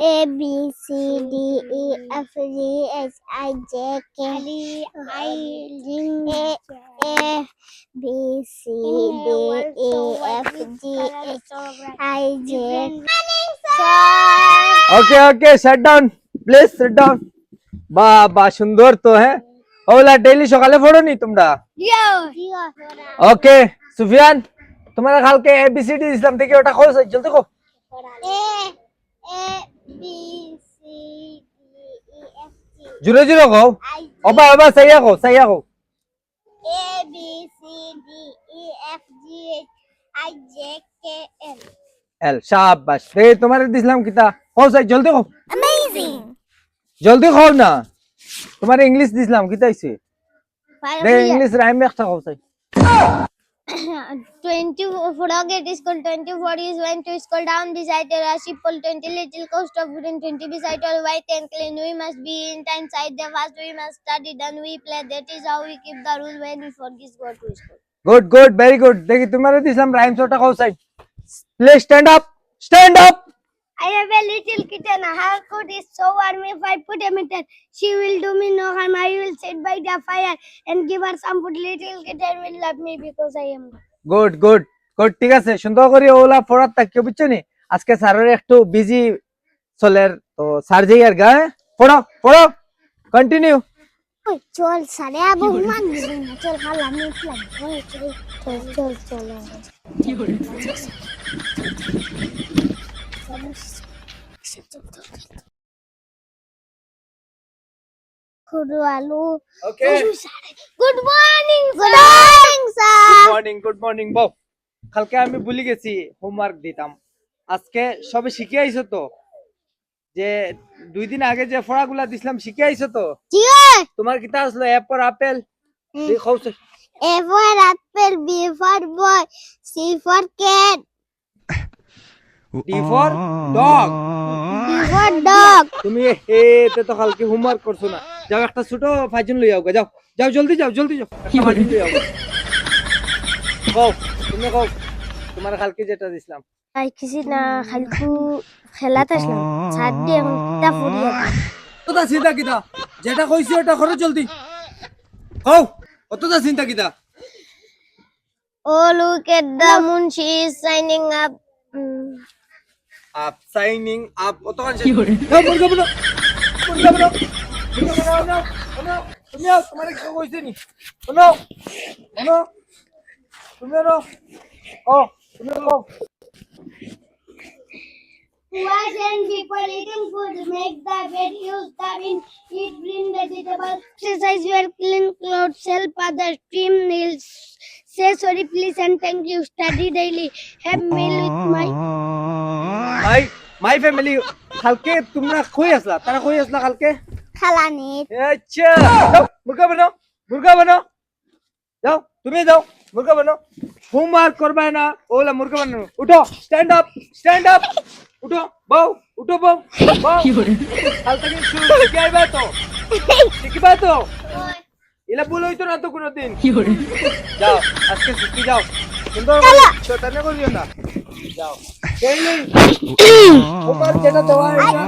A B C D E F G H I J K L A B C D E F G H I J okay shut down please sit down বাবা সুন্দর তো হ্যাঁ OLA daily সকালে পড়ো নি তোমরা ওকে সুফিয়ান তোমরা কালকে এবিসিডি ইসলাম থেকে ওটা কো জলদি কো A B C D E F G জুরে জুরে কো ওবা সাইয়া কো A B C D E F G H I J K L এল শাবাশ রে তোমারে দিছিলাম কিতা কো সাই জলদি কো Amazing জলদি কো না তোমারে ইংলিশ দিছিলাম কিতা হইছে রে ইংলিশ রাইম একটা কো সাই 20 frog at school, 24 is went to school down beside a ship pull 20 little coast of wooden 20 beside all white and clean. We must be in time side the fast we must study then we play. That is how we keep the rule when we forget go to school. Good very good देखी तुम्हारे दिसलाम rhymes ওটা কও সাই please stand up I have a little kitten. Her coat is so warm. If I put a mitten, she will do me no harm. I will sit by the fire and give her some food. Little kitten will love me because I am good. Good ঠিক আছে সুন্দর করে OLA পড়ার তাকিয়ে বুঝছো নি আজকে স্যারের একটু বিজি চলের তো স্যার যাই আর গা পড়ো কন্টিনিউ চল সারে আবু মান চল খালা আমি উঠলাম চল খুদু আলু okay good morning sir good morning বউ কালকে আমি ভুলে গেছি হোমওয়ার্ক দিতাম আজকে সবে শিখে আইছো তো যে 2 দিন আগে যে পড়াগুলা দিছিলাম শিখে আইছো তো জি তোমার কিতা আসলো এ ফর আপেল দেখাও A for apple, B for boy, C for cat, D for dog D for dog. তুমি এতে তো কালকে হোমওয়ার্ক করছো না যাও একটা ছোট ফাইজন লই আও যাও জলদি যাও একটা ফাইজন লই আও তুমি কও তোমার কালকে যেটা দিছিলাম Ay, kasi na halku খেলাতে আসলাম ছাদ দিয়ে এখন কিতা ফুরিয়ে তোটা চিন্তা কিতা যেটা কইছি ওটা করো জলদি কও অতটা চিন্তা কিতা Oh, look at the moon, she is shining up. Up shining up অতখান কি করে মুরগা বলো তুমি তোমারে কি কইছি নি শোনো তুমি Wise and people eating food make the bed, use the wind, eat green vegetables, exercise, wear clean clothes, help others, trim nails, say sorry please and thank you, study daily, have meal with my family কালকে তোমরা কই আসলা তারা কই আসলা কালকে খালানি আচ্ছা মুরগা বানাও যাও তুমি যাও মুরগা বানাও হোমওয়ার্ক করবে না ওলা মুরগা বানাও উঠো স্ট্যান্ড আপ উঠো বউ কি করে কাল থেকে শুরু শিখাইবা তো শিখবা তো এলা ভুল হইতো না তো কোনোদিন কি করে যাও আজকে শিখি যাও সুন্দর ছোট না করিও না যাও হোমওয়ার্ক যেটা দেওয়া হয়েছে